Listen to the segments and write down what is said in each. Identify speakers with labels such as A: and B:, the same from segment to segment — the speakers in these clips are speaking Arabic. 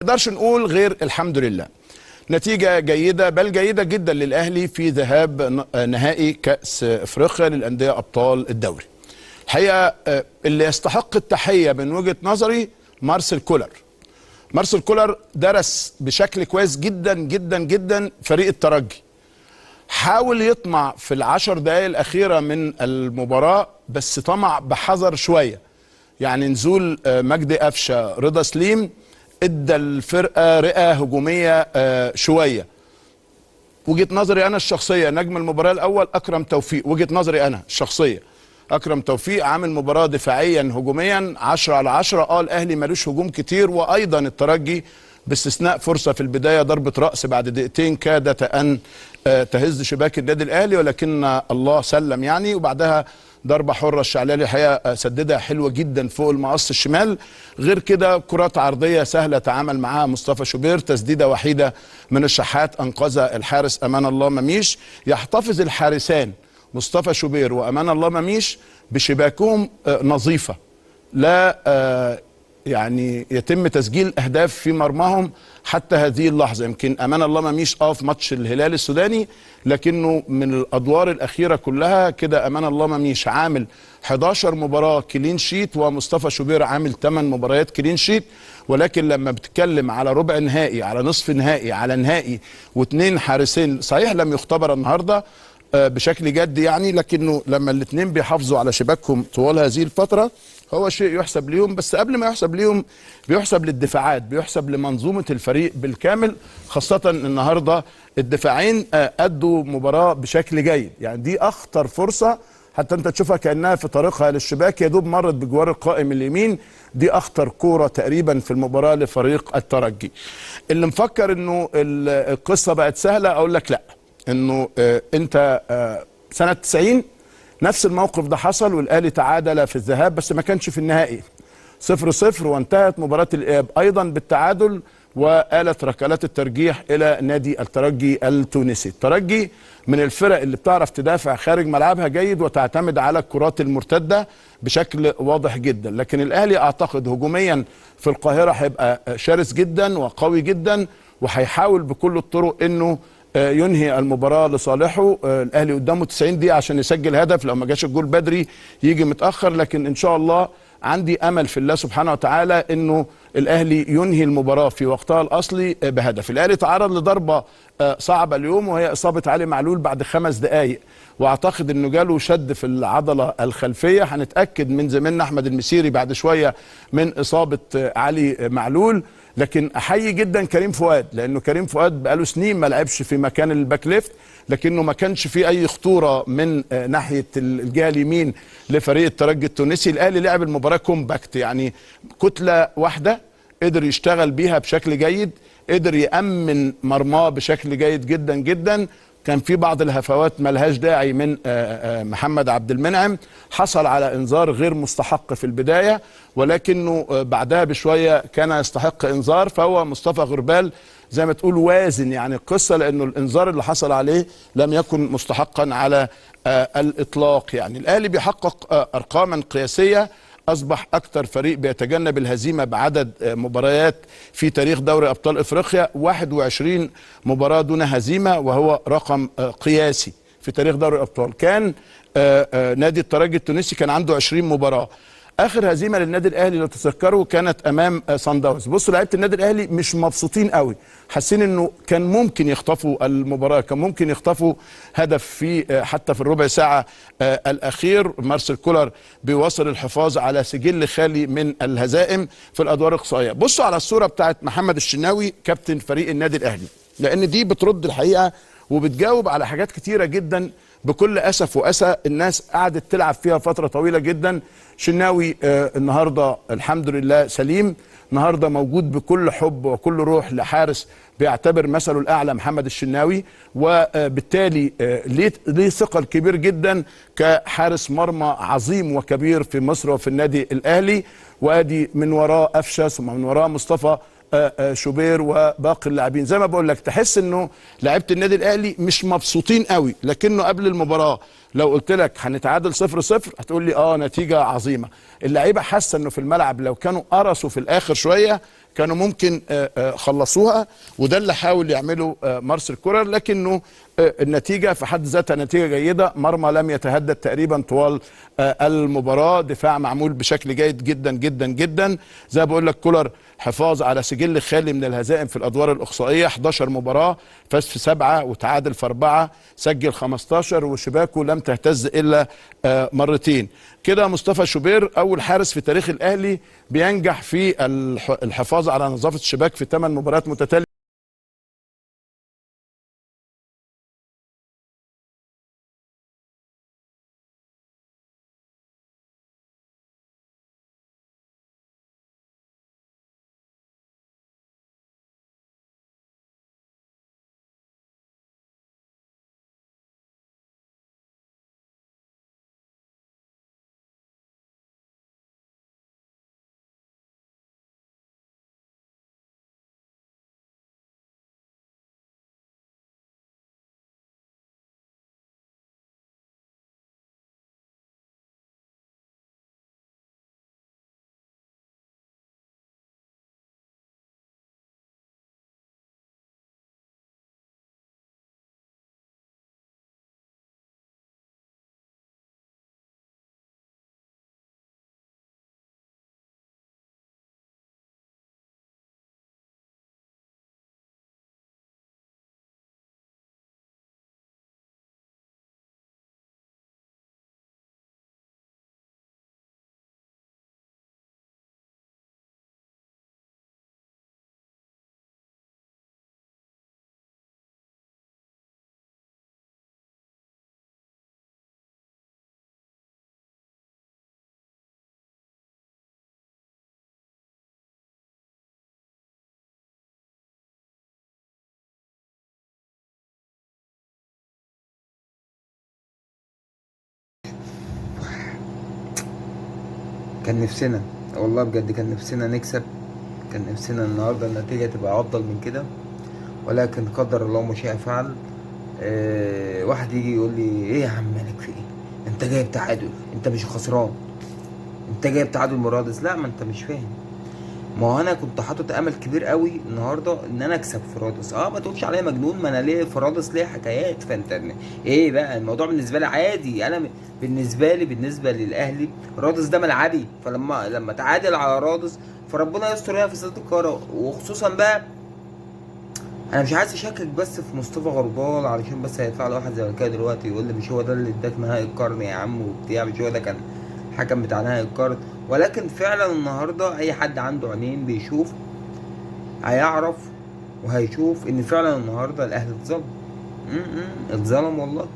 A: نقدرش نقول غير الحمد لله. نتيجة جيدة بل جيدة جدا للأهلي في ذهاب نهائي كأس أفريقيا للأندية أبطال الدوري. الحقيقة اللي يستحق التحية من وجهة نظري مارسيل كولر. مارسيل كولر درس بشكل كويس جدا جدا جدا فريق الترجي. حاول يطمع في العشر دقائق الأخيرة من المباراة، بس طمع بحذر شوية. يعني نزول مجدي قفشة رضا سليم ادى الفرقة رئة هجومية شوية. وجهة نظري أنا الشخصية نجم المباراة الأول أكرم توفيق. وجهة نظري أنا الشخصية أكرم توفيق عامل مباراة دفاعيا هجوميا 10/10. الأهلي ملوش هجوم كتير، وأيضا الترجي باستثناء فرصة في البداية ضربة رأس بعد دقيقتين كادت أن تهز شباك النادي الأهلي، ولكن الله سلم يعني. وبعدها ضربة حرة الشعلالي الحقيقة سددها حلوة جدا فوق المقص الشمال. غير كده كرات عرضية سهلة تعامل معها مصطفى شوبير. تسديدة وحيدة من الشحات أنقذها الحارس أمان الله مميش. يحتفظ الحارسان مصطفى شوبير وأمان الله مميش بشباكهم نظيفة، لا يعني يتم تسجيل أهداف في مرماهم حتى هذه اللحظة. يمكن أمان الله مميش في ماتش الهلال السوداني، لكنه من الأدوار الأخيرة كلها كده أمان الله مميش عامل 11 مباراة كلين شيت، ومصطفى شوبير عامل 8 مباريات كلين شيت. ولكن لما بتتكلم على ربع نهائي، على نصف نهائي، على نهائي، واثنين حارسين صحيح لم يختبر النهارده بشكل جد يعني، لكنه لما الاثنين بيحافظوا على شباكهم طوال هذه الفترة هو شيء يحسب ليهم. بس قبل ما يحسب ليهم بيحسب للدفاعات، بيحسب لمنظومة الفريق بالكامل، خاصة النهاردة الدفاعين أدوا مباراة بشكل جيد. يعني دي أخطر فرصة حتى أنت تشوفها كأنها في طريقها للشباك، يدوب مرت بجوار القائم اليمين. دي أخطر كورة تقريبا في المباراة لفريق الترجي. اللي مفكر أنه القصة بقت سهلة أقول لك لأ، أنه أنت سنة 90 نفس الموقف ده حصل، والأهلي تعادل في الذهاب بس ما كانش في النهائي 0-0، وانتهت مباراة الإياب أيضا بالتعادل، وآلت ركلات الترجيح إلى نادي الترجي التونسي. الترجي من الفرق اللي بتعرف تدافع خارج ملعبها جيد وتعتمد على الكرات المرتدة بشكل واضح جدا. لكن الأهلي أعتقد هجوميا في القاهرة هيبقى شرس جدا وقوي جدا، وهيحاول بكل الطرق أنه ينهي المباراة لصالحه. الأهلي قدامه 90 دقيقة عشان يسجل هدف، لو ما جاش الجول بدري يجي متأخر. لكن إن شاء الله عندي أمل في الله سبحانه وتعالى إنه الأهلي ينهي المباراة في وقتها الأصلي بهدف. الأهلي تعرض لضربة صعبة اليوم، وهي إصابة علي معلول بعد 5 دقايق، واعتقد انه جاله شد في العضله الخلفيه. هنتاكد من زميلنا احمد المسيري بعد شويه من اصابه علي معلول. لكن احيي جدا كريم فؤاد، لانه كريم فؤاد بقاله سنين ما لعبش في مكان الباك ليفت، لكنه ما كانش فيه اي خطوره من ناحيه الجهه اليمين لفريق الترجي التونسي. الاهلي لعب المباراه كومباكت، يعني كتله واحده قدر يشتغل بيها بشكل جيد، قدر يامن مرماه بشكل جيد جدا جدا. كان في بعض الهفوات ملهاش داعي من محمد عبد المنعم، حصل على انذار غير مستحق في البدايه، ولكنه بعدها بشويه كان يستحق انذار. فهو مصطفى غربال زي ما تقول وازن يعني القصه، لانه الانذار اللي حصل عليه لم يكن مستحقا على الاطلاق. يعني الاهلي بيحقق ارقاما قياسيه، أصبح أكثر فريق بيتجنب الهزيمة بعدد مباريات في تاريخ دوري أبطال إفريقيا، 21 مباراة دون هزيمة، وهو رقم قياسي في تاريخ دوري الأبطال. كان نادي الترجي التونسي كان عنده 20 مباراة. اخر هزيمه للنادي الاهلي لو تتذكروا كانت امام صن داونز. بصوا لعيبه النادي الاهلي مش مبسوطين قوي، حاسين انه كان ممكن يخطفوا المباراه، كان ممكن يخطفوا هدف في حتى في الربع ساعه الاخير. مارسيل كولر بيواصل الحفاظ على سجل خالي من الهزائم في الادوار الاقصائيه. بصوا على الصوره بتاعت محمد الشناوي كابتن فريق النادي الاهلي، لان دي بترد الحقيقه وبتجاوب على حاجات كتيره جدا بكل اسف واسى الناس قعدت تلعب فيها فتره طويله جدا. شناوي النهارده الحمد لله سليم، النهارده موجود بكل حب وكل روح لحارس بيعتبر مثله الاعلى محمد الشناوي، وبالتالي ليه ثقل كبير جدا كحارس مرمى عظيم وكبير في مصر وفي النادي الاهلي. وادي من وراه قفشه، ثم من وراه مصطفى شوبير وباقي اللاعبين. زي ما بقول لك تحس انه لعيبه النادي الاهلي مش مبسوطين قوي، لكنه قبل المباراه لو قلت لك هنتعادل 0-0 هتقول لي نتيجه عظيمه. اللعيبه حاسه انه في الملعب لو كانوا قرصوا في الاخر شويه كانوا ممكن خلصوها، وده اللي حاول يعمله مارسيل كولر. لكنه النتيجه في حد ذاتها نتيجه جيده، مرمى لم يتهدد تقريبا طوال المباراه، دفاع معمول بشكل جيد جدا جدا جدا. زي ما بقول لك كولر حفاظ على سجل خالي من الهزائم في الادوار الاقصائيه، 11 مباراه فاز في 7 وتعادل في 4، سجل 15 وشباكه لم تهتز الا مرتين. كده مصطفى شوبير اول حارس في تاريخ الاهلي بينجح في الحفاظ على نظافه الشباك في 8 مباريات متتاليه.
B: كان نفسنا والله بجد، كان نفسنا نكسب، كان نفسنا النهارده النتيجة تبقى أفضل من كده، ولكن قدر الله ما شاء فعل. واحد يجي يقول لي ايه يا عم مالك في ايه؟ انت جايب تعادل، انت مش خسران، انت جايب تعادل مرادس. لا، ما انت مش فاهم. ما هو انا كنت حاطط امل كبير قوي النهارده ان انا اكسب فرادس. ما تقولش عليا مجنون، ما انا ليه فرادس ليه حكايات. فانت ايه بقى الموضوع بالنسبه لي عادي. انا بالنسبه للاهلي رادس ده ملعبي، فلما تعادل على رادس فربنا يستر هنا في سيره القاهره. وخصوصا بقى انا مش عايز اشكك بس في مصطفى غربال، علشان بس هيطلع له واحد زي كده دلوقتي يقول لي مش هو ده اللي اداك نهائي القرن يا عم وبتاع، مش هو ده كان الحكم بتاع نهائي القرن. ولكن فعلا النهارده اي حد عنده عينين بيشوف هيعرف وهيشوف ان فعلا النهارده الاهلي اتظلم. اتظلم والله،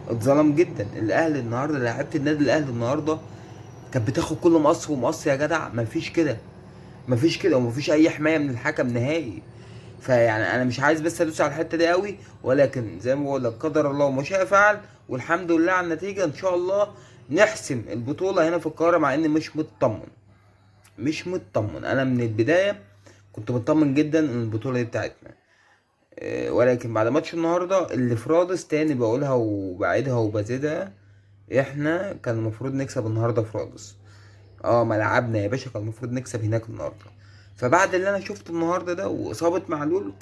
B: اتظلم جدا. الاهلي النهارده، لعيبه النادي الاهلي النهارده كانت بتاخد كل مقص ومقص يا جدع. مفيش كده، مفيش كده، ومفيش اي حمايه من الحكم نهائي. فيعني انا مش عايز بس ادوس على الحته دي قوي، ولكن زي ما بقول لك قدر الله وما شاء فعل. والحمد لله على النتيجه، ان شاء الله نحسم البطوله هنا في القاهره، مع اني مش مطمن. انا من البدايه كنت مطمن جدا ان البطوله دي بتاعتنا. ولكن بعد ماتش النهارده اللي في رادس، تاني بقولها وبعيدها وبزيدها، احنا كان المفروض نكسب النهارده في رادس. ملعبنا يا باشا، كان المفروض نكسب هناك النهارده. فبعد اللي انا شفته النهارده ده واصابه معلول،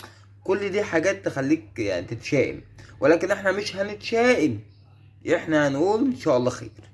B: كل دي حاجات تخليك يعني تتشائم. ولكن احنا مش هنتشائم، احنا هنقول ان شاء الله خير.